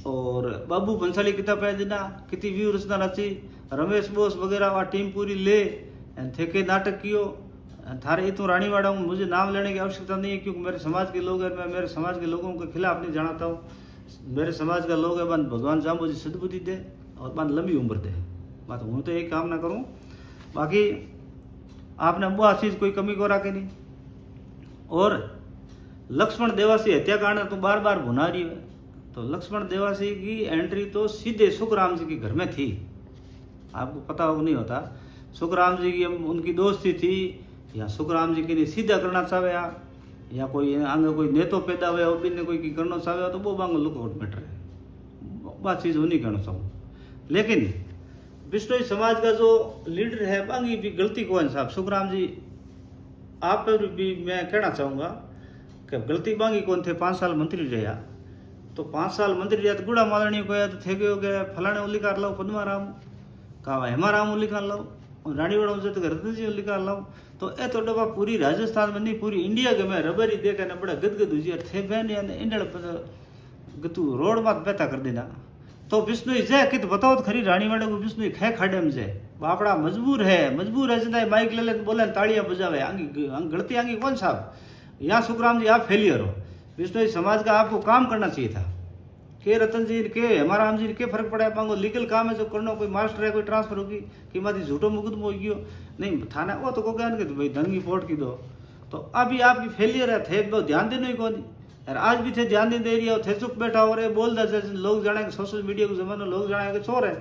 और बाबू बंसाली कितना पैसा देना, कितनी व्यू रचना रची, रमेश बोस वगैरह वह टीम पूरी ले थे के नाटक कियो। थारे तो रानीवाड़ा हूँ, मुझे नाम लेने की आवश्यकता नहीं है, क्योंकि मेरे समाज के लोग हैं, मैं मेरे समाज के लोगों के खिलाफ नहीं जानता हूँ। मेरे समाज का लोग है, बन भगवान जाम्बो जी सदबुद्धि दे और बन लंबी उम्र दे, बात हूँ तो एक काम ना करूँ। बाकी आपने वो चीज़ कोई कमी को रखे नहीं। और लक्ष्मण देवासी हत्याकांड तो बार बार भुना रही है, तो लक्ष्मण देवासी की एंट्री तो सीधे सुखराम जी के घर में थी, आपको पता हो नहीं होता। सुखराम जी की उनकी दोस्ती थी, या सुखराम जी के लिए सीधा करना चाहे, या कोई आगे कोई नेतो पैदा हुआ वो भी ने कोई की करना चाहे, तो वो बांग लुकआउट मैटर है, बात चीज़ वो नहीं करना चाहूँ। लेकिन बिश्नोई समाज का जो लीडर है बांगी भी गलती को साहब, सुखराम जी आप पर भी मैं कहना चाहूँगा कि गलती बांगी कौन थे, 5 साल मंत्री रहा, तो 5 साल मंत्री रहा तो गुड़ा मालनी को तो थे गए फलाने उलिकार लाओ, पद्मा राम कहा हेमा राम उलिकार लाओ, और रानीवाड़ा उनसे तो रतन जी उलिकार लाओ, तो ए तो डब्बा पूरी राजस्थान में नहीं पूरी इंडिया के मैं रबरी देखे ना बड़ा गदगद हुई थे बहन या इंडल गतू रोड बात बेता कर देना। तो बिश्नोई जय कित बताओ तो खरी रानीवाड़ा को बिश्नोई खे खाड़े में जय बापड़ा मजबूर है जिंदा माइक ले बोले ताड़ियां बजावे, आंगी गलती आंगी कौन साहब, यहाँ सुखराम जी आप फेलियर हो, बिश्नोई समाज का आपको काम करना चाहिए था। के रतन जी के हेमाराम जी के फर्क पड़ा है, पांगो लीगल काम है जो करना, कोई मास्टर है कोई ट्रांसफर होगी कि माती झूठो मुकदमो हो गयो नहीं थाना वो तो को ज्ञान के भाई धन की पोर्ट की दो, तो अभी आपकी फेलियर है थे वो ध्यान देने ही कौन यार, आज भी थे ध्यान नहीं दे रही है, थे चुप बैठा हो रहे बोल दे, लोग जाने सोशल मीडिया के जमाने लोग जाने चोर है,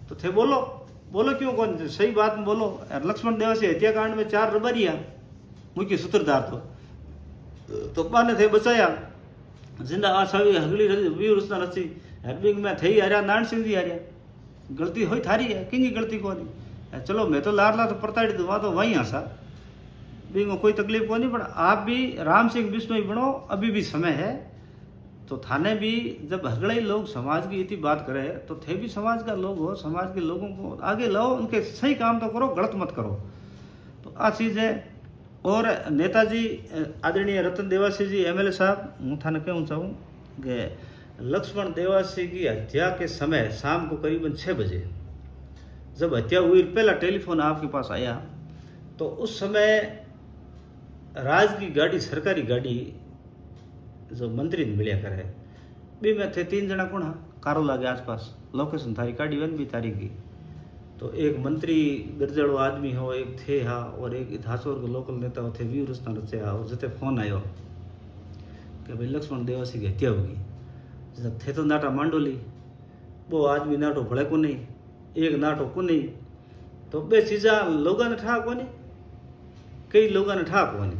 तो थे बोलो क्यों कौन सही बात में बोलो। लक्ष्मण देवासी हत्याकांड में 4 रबरिया मुख्य सूत्रधार तो पा ने थे बचाया जिंदा आ सभी हगली वीर उसना रची हेडविंग में थई हारिया, नारायण सिंह जी हारिया, गलती हुई थारी है, किंगी गलती को नहीं, चलो मैं तो लारला तो परताड़ी दूँ तो वहीं हंसा बिंगो कोई तकलीफ को नहीं, पर आप भी राम सिंह बिश्नोई बनो, अभी भी समय है। तो थाने भी जब हगड़े लोग समाज की इतनी बात करे तो थे भी समाज का लोग हो, समाज के लोगों को आगे लाओ, उनके सही काम तो करो, गलत मत करो, तो आ चीज़ है। और नेताजी आदरणीय रतन देवासी जी एमएलए साहब, हूँ थाने कहूँ चाहूँ कि लक्ष्मण देवासी की हत्या के समय शाम को करीबन 6 बजे जब हत्या हुई, पहला टेलीफोन आपके पास आया, तो उस समय राज की गाड़ी सरकारी गाड़ी जो मंत्री ने मिलिया करे भी में थे 3 जना कौन कारोला के आसपास लोकेशन थारी काड़ी वन भी तारी की, तो एक मंत्री दर्जड़ो आदमी हो एक थे हा, और एक धासोर के लोकल नेता हो थे वीर उसना रचे हा, और जते फोन आयो कि भाई लक्ष्मण देवासी की हत्या होगी, जब थे तो नाटा मांडोली वो आदमी नाटो भले को नहीं, एक नाटो को नहीं, तो बे चीज़ा लोगों ने ठा को नहीं, कई लोगों ने ठा को नहीं,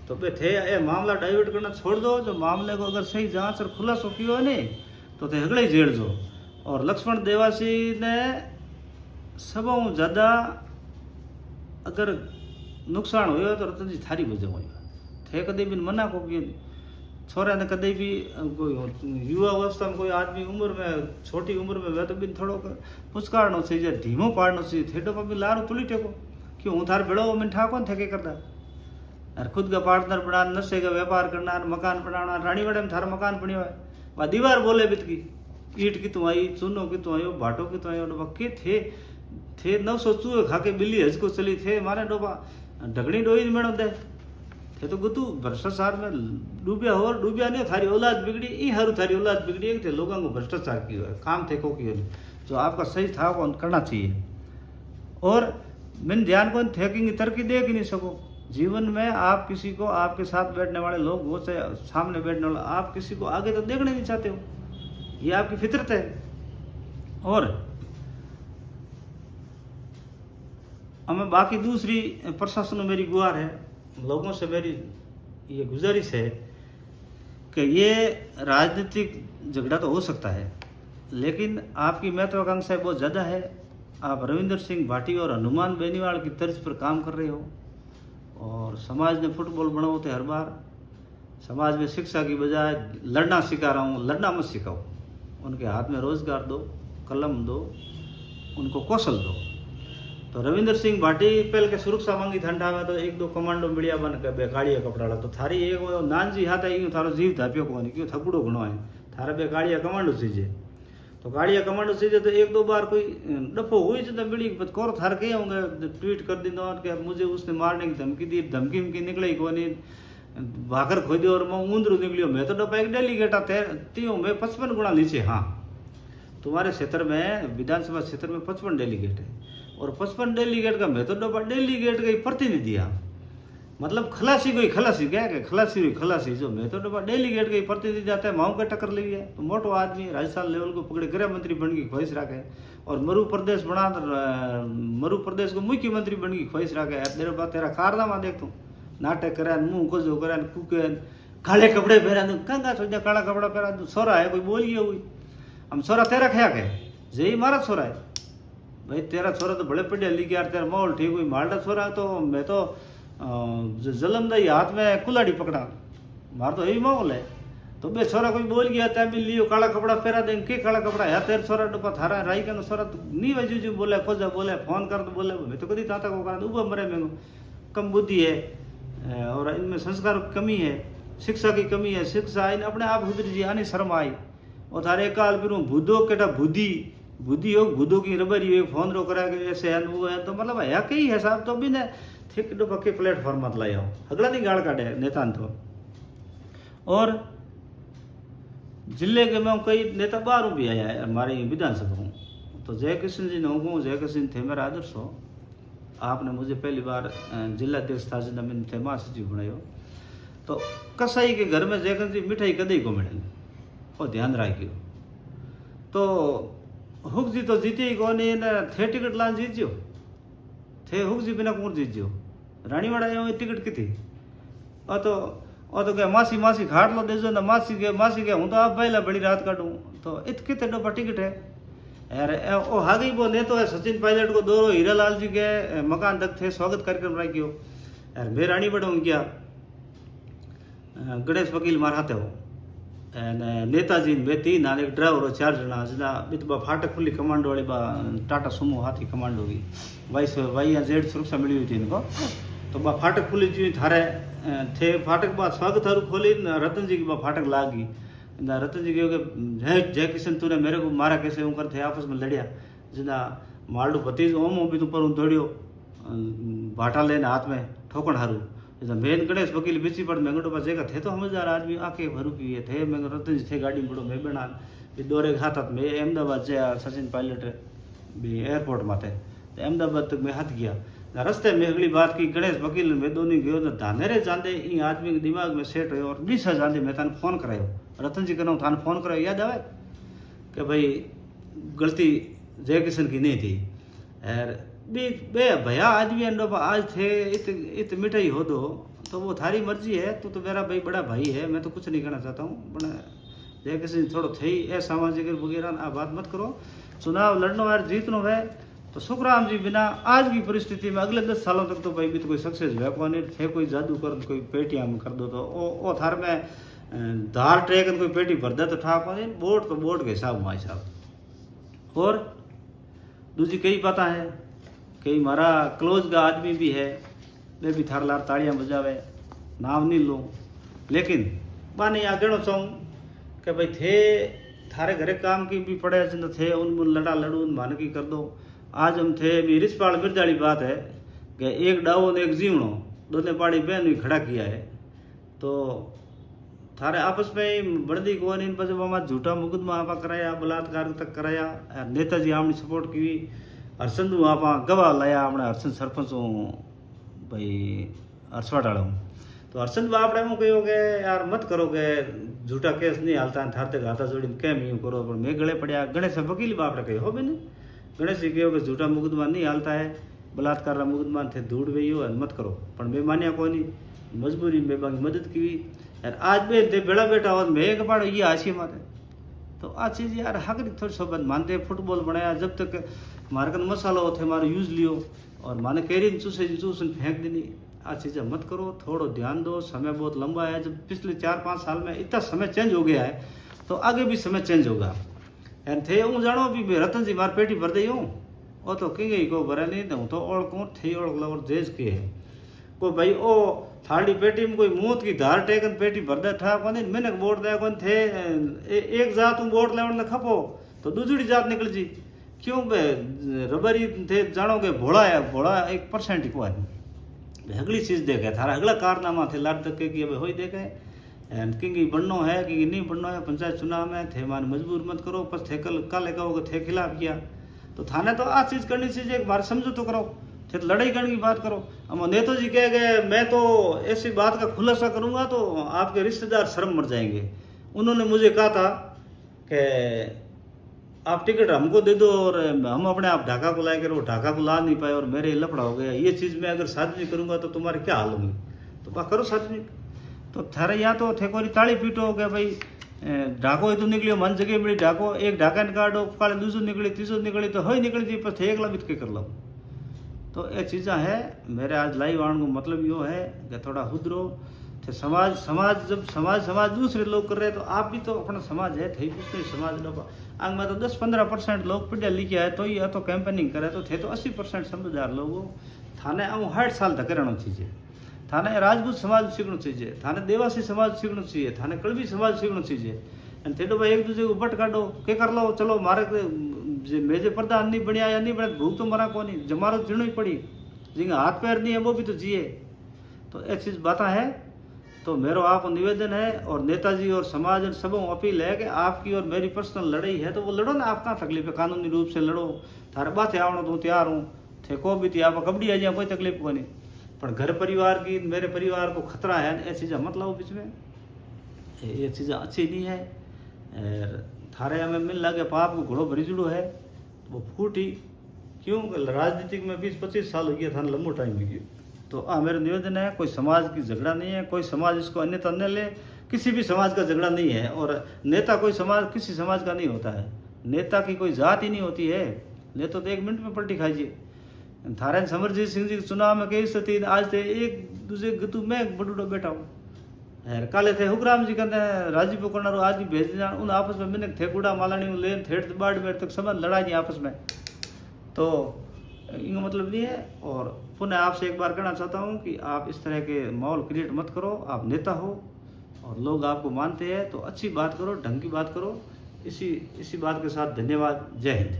तो बे थे ये मामला डाइवर्ट करना छोड़ दो, जो मामले को अगर सही जांच और खुलासो किया नहीं तो थे हगड़े जेड़ दो। और लक्ष्मण देवासी ने सबों ज़्यादा अगर नुकसान हो तो रतन जी थारी वजह हो थे, कदे भी मना को छोरा ने कदे भी कोई युवा अवस्था में कोई आदमी उम्र में छोटी उम्र में वह तो भी थोड़ो पुचकारणो चाहिए, धीमो पाड़नो चाहिए, थेटो पर भी लारो तुली टेको क्यों हूँ थार बेड़ो में ठाको थे के करता यार, खुद का पार्टनर बनाना, नशे का व्यापार करना, मकान बनाना, रानीवाड़ा में थारा मकान बनियो है, वह दीवार बोले बित की ईट की तो आई, चूनो की तो आयो, भाटो की तो आयो, के थे 900 चूहे खा के बिल्ली हज को चली थे मारे डोबा ढगड़ी डोई मेड़ो दे थे, तो गुतू भ्रष्टाचार में डूबिया नहीं, थारी औलाद बिगड़ी ई हारू थारी औलाद बिगड़ी थे, लोगों को भ्रष्टाचार किया है, काम थे को किया जो आपका सही था वो करना चाहिए। और मैंने ध्यान को थेकिंग तरक्की देख ही नहीं सको जीवन में। आप किसी को, आपके साथ बैठने वाले लोग वो चाहे सामने बैठने वाला, आप किसी को आगे तो देखना नहीं चाहते हो, ये आपकी फितरत है। और हमें बाकी दूसरी प्रशासन में मेरी गुहार है, लोगों से मेरी ये गुजारिश है कि ये राजनीतिक झगड़ा तो हो सकता है, लेकिन आपकी महत्वाकांक्षाएं बहुत ज़्यादा है। आप रविंदर सिंह भाटी और हनुमान बेनीवाल की तर्ज पर काम कर रहे हो, और समाज ने फुटबॉल बनाओ थे हर बार। समाज में शिक्षा की बजाय लड़ना सिखा रहा हूँ, लड़ना मत सिखाओ। उनके हाथ में रोजगार दो, कलम दो, उनको कौशल दो। तो रविंदर सिंह भाटी पहले के सुरक्षा मांगी ठंडा में तो एक दो कमांडो मिलिया बन के बेकाड़िया कपड़ा तो थारी एक नानजी हाथ आई थारो जीव धाप्यो को नहीं क्यों थकड़ो घणो है थारा बेकाड़िया कमांडो सीजे। तो गाड़िया कमांडो सीजे तो एक दो बार कोई डफो हुई तो मिली कोर थार के होंगे ट्वीट कर दी कि मुझे उसने मारने की धमकी दी, धमकी उमकी निकली को नहीं भाकर खोदी और मैं ऊंदरू निकलियो। मैं तो डब्बा एक डेलीगेट आते तीन मैं 55 गुना नीचे। हाँ, तुम्हारे क्षेत्र में विधानसभा क्षेत्र में 55 डेलीगेट है और 55 डेलीगेट का मैं तो डब्बा डेलीगेट का ही प्रतिनिधि हाँ, मतलब खलासी कोई खलासी क्या है, खलासी हुई खलासी जो मैं तो डब्बा डेलीगेट का ही प्रतिनिधि जाता है। माऊ का टक्कर ले गया तो मोटो आदमी राजस्थान लेवल को पकड़े गृह मंत्री बन की ख्वाहिश रखे और मरु प्रदेश बना मरु प्रदेश को मुख्यमंत्री बन की ख्वाहिश रखे। तेरे बात तेरा कारनामा देख तू नाटक करा मुंह को जो करा कुके काले कपड़े पहरा दू कंगा सोचा काला कपड़ा पहरा दू सोरा है कोई बोलिए हुई हम सोरा तेरा खया के जे मारा छोरा है भाई तेरा छोरा तो बड़े पढ़े लिखे यार तेरा माहौल ठीक हुई माल्टा छोरा तो मैं तो जलमदाई हाथ में कुलाड़ी पकड़ा मार तो यही माहौल है। तो बे छोरा कोई बोल गया तय भी लियो काला कपड़ा पहरा देंगे के काला कपड़ा है तेरे छोरा डब्बा थारा राई का छोरा तो नहीं वजू जो बोले खोजा बोले फोन कर तो बोले मैं तो कभी ताता को करा ऊपर मरे में कम बुद्धि है और इनमें संस्कार की कमी है, शिक्षा की कमी है। शिक्षा इन अपने आप उधर जी आनी शर्म आई और थारे काल फिर बुद्धो केटा बुद्धि बुद्धि हो बुद्धो की रबरी फोन रो करा के ऐसे है वो है तो मतलब है कई है साहब तो भी ने ठीक डो पक्के प्लेटफॉर्म मत लाया अगला नहीं गाड़ काटे नेता तो। और जिले के में कई नेता बाहरों भी आया है हमारे विधानसभा में। तो जय किशन जी ने जय किशन थे मेरा आदर्श हो, आपने मुझे पहली बार जिला अध्यक्ष था जिन्हें मैंने थे महासचिव बनायो। तो कसाई के घर में जयकिशन जी मिठाई कदई को मिले और ध्यान रखियो। तो हुक जी तो जीते ही कौन थे टिकट लान जीतियो थे हुक जी बिना कौन जीतियो रानीवाड़ा टिकट की थी और तो क्या मासी मासी खाट लो देजो ना मासी के हूँ तो आप पहला बड़ी रात काटूँ तो इत कितने डब्बा टिकट है यार ओ हागी वो ने तो है सचिन पायलट को दो हीरालाल जी के मकान तक थे स्वागत कार्यक्रम रखियो यार मैं रानी बड़ा हूँ क्या गणेश वकील माराते हो नेताजी में 3 आने एक ड्राइवर और 4 जना जना बितबा फाटक खुली कमांडो वाली बा टाटा सुमो हाथी कमांडो की वाई या जेड सुरक्षा मिली हुई थी इनको। तो बा फाटक खुली जी थारे थे फाटक बा स्वागत हारू खोली रतन जी की बा फाटक लागी रतन जी के जय किशन तूने मेरे को मारा कैसे ऊपर थे आपस में लड़िया जना मालडू भतीज ओम भी तू पर दौड़ियो भाटा लेने हाथ में ठोकण हारू मेन गणेश वकील बीची पड़ मेंगड़ो पास जगह थे तो समझदार आदमी आके भरू पिए थे मैं रतन जी थे गाड़ी में बड़ो मैं बना भी दौरे हाथ में अहमदाबाद से सचिन पायलट भी एयरपोर्ट में थे तो अहमदाबाद तक मैं हाथ गया रस्ते में अगली बात की गणेश वकील में दोनों गयो तो धानेरे जाते इन आदमी के दिमाग में सेट हो और 20 जाते मैं थाने फोन करायो रतन जी कहना थाने फोन करायो याद आवे कि भाई गलती जय किशन की नहीं थी यार बे भैया आदमी आज थे इत मिठाई हो दो तो वो थारी मर्जी है तू तो मेरा भाई बड़ा भाई है मैं तो कुछ नहीं कहना चाहता हूँ बड़ा जय किशन थोड़ो थे ही सामाजिक वगैरह आप बात मत करो। चुनाव लड़नो यार जीतनो है तो सुखराम जी बिना आज की परिस्थिति में अगले 10 सालों तक तो भाई भी तो कोई सक्सेस हुआ कौन थे कोई जादू कर कोई पेटियां कर दो तो ओ थार में धार ट्रेक कोई पेटी भर दे तो ठा कौन बोर्ड तो बोर्ड के हिसाब माई साहब। और दूसरी कई पता है कई मारा क्लोज का आदमी भी है मैं भी थार लार ताड़ियाँ बजावे नाम नहीं लूँ लेकिन बाने यहाँ कहना चाहूँ कि भाई थे थारे घरे काम की भी पड़े जिन थे उन लड़ा लड़ू उन मान की कर दो। आज हम थे भी रिसपाल मिर्जा वाली बात है कि एक डावो ने एक जीवणो दोनों पाड़ी बहन भी खड़ा किया है तो थारे आपस में ही बढ़ती कौन इन पर जब झूठा मुकदमा आप कराया, बलात्कार तक कराया। नेताजी आपने सपोर्ट की, हरचंद आप गवाह लाया, आपने हरचंद सरपंच भाई हरसवाटाड़ा हूँ। तो हरचंद बाप ने कहो कि यार मत करो कि झूठा केस नहीं हालता है, थार तक हाथा जोड़ी केम यूँ करो। पर मैं गले पड़िया गणेश वकील बाप ने कहो भी नहीं, गणेश जी कहो कि झूठा मुकदमा नहीं हालता है, बलात्कार मुकदमा थे दूड़ गई हो मत करो। पर मैं मानिया को नहीं, मजबूरी में बाकी मदद की यार। आज में ते बेड़ा बैठा हो मैं एक बार ये आशी माते तो आ चीज़ यार हक थोड़ी सोबत मानते। फुटबॉल बनाया जब तक मारकन मसाला हो थे मारो यूज लियो और माने कैरी चूसन फेंक देनी। आ चीज़ें मत करो, थोड़ा ध्यान दो। समय बहुत लंबा है, जब पिछले 4-5 साल में इतना समय चेंज हो गया है तो आगे भी समय चेंज होगा। एन थे हूँ जानो भी रतन जी मार पेटी भर दई हूँ वो तो कहीं गई को भरे नहीं दूँ तो ओढ़ कौन थे ओढ़ लवर देश के है को भाई ओ थाली पेटी में कोई मूत की धार टेकन पेटी भर दे था कौन मैंने वोट दे कौन थे एक जात वोट लेवन खपो तो दूसरी जात निकल जी क्यों बे रबरी थे जानोगे भोड़ा है, भोड़ा 1% ही को आदमी अगली चीज़ देखे थारा अगला कारनामा थे लाट तक कि अब हो देखे कि बननो है कि नहीं बननो है। पंचायत चुनाव में थे मान मजबूर मत करो, पर थे कल कहोगे थे खिलाफ किया तो थाने तो आ चीज़ करनी चाहिए, एक बार समझो तो करो, थे तो लड़ाई करने की बात करो। अब नेता जी कह गए मैं तो ऐसी बात का खुलासा करूंगा तो आपके रिश्तेदार शर्म मर जाएंगे। उन्होंने मुझे कहा था कि आप टिकट हमको दे दो और हम अपने आप ढाका को लाए कर, वो ढाका को ला नहीं पाए और मेरे लफड़ा हो गया। ये चीज़ मैं अगर सार्वजनिक करूंगा तो तुम्हारे क्या हाल होंगे, तो बा करो सार्वजनिक। तो थारे यहाँ तो थे कोई ताली पीटो हो गया भाई ढाको तो निकलियो मन जगह मिली ढाको एक ढाका निकालो काले दूसरी निकली तीसरी निकली तो ही निकली थी पर थे एक बित के कर लो। तो ये चीज़ा है मेरे आज लाइव आने को मतलब यो है कि थोड़ा हुदरो थे समाज जब समाज दूसरे लोग कर रहे तो आप भी तो अपना समाज है थे कुछ नहीं समाज लोग आग में तो 10-15% लोग पढ़े लिखे है तो ये तो कैंपेनिंग करे तो थे तो 80% समझदार लोग थाने आऊँ 60 साल तक रहना चाहिए, थाने राजपूत समाज सीखना चाहिए, थाने देवासी समाज सीखना चाहिए, थाने कड़वी समाज सीखना चाहिए। थे तो भाई एक दूसरे को बट काटो के कर लो चलो मारे मेजे प्रधान नहीं बढ़िया या नहीं बढ़िया भूख तो मरा को नहीं जमारो जीणो ही पड़ी जिनका हाथ पैर नहीं है वो भी तो जिए। तो एक चीज़ बात है तो मेरा आपको निवेदन है और नेताजी और समाज और सबों अपील है कि आपकी और मेरी पर्सनल लड़ाई है तो वो लड़ो ना, आप कहाँ तकलीफ है, कानूनी रूप से लड़ो। थारे बातें आवनो तो तैयार हूँ थे को भी थी आप कबड्डी आ जाए कोई तकलीफ को नहीं, पर घर परिवार की मेरे परिवार को खतरा है ये चीज़ें मत लाओ बीच में, ये चीज़ें अच्छी नहीं है। थारे हमें मिल लगे पाप को घोड़ो भरी जुड़ो है तो वो फूटी क्यों राजनीतिक में 20-25 साल हो गया था लंबो टाइम हो गया। तो मेरा निवेदन है कोई समाज की झगड़ा नहीं है, कोई समाज इसको अन्यथा न ले, किसी भी समाज का झगड़ा नहीं है और नेता कोई समाज किसी समाज का नहीं होता है, नेता की कोई जात ही नहीं होती है। नेता तो 1 मिनट में पलटी खाइए। थारे समरजीत सिंह जी के चुनाव में कई स्थिति आज थे एक दूसरे गतू मैं बड़ूडो बैठा हूँ काले थे हुक्राम जी कहते हैं राजीव करना आज भी भेज देना उन आपस में मैंने थे गुड़ा मालानी लेन थेट बाढ़ में तक समझ लड़ा नहीं आपस में, तो इनका मतलब नहीं है। और पुनः आपसे एक बार कहना चाहता हूँ कि आप इस तरह के माहौल क्रिएट मत करो, आप नेता हो और लोग आपको मानते हैं तो अच्छी बात करो, ढंग की बात करो। इसी बात के साथ धन्यवाद, जय हिंद।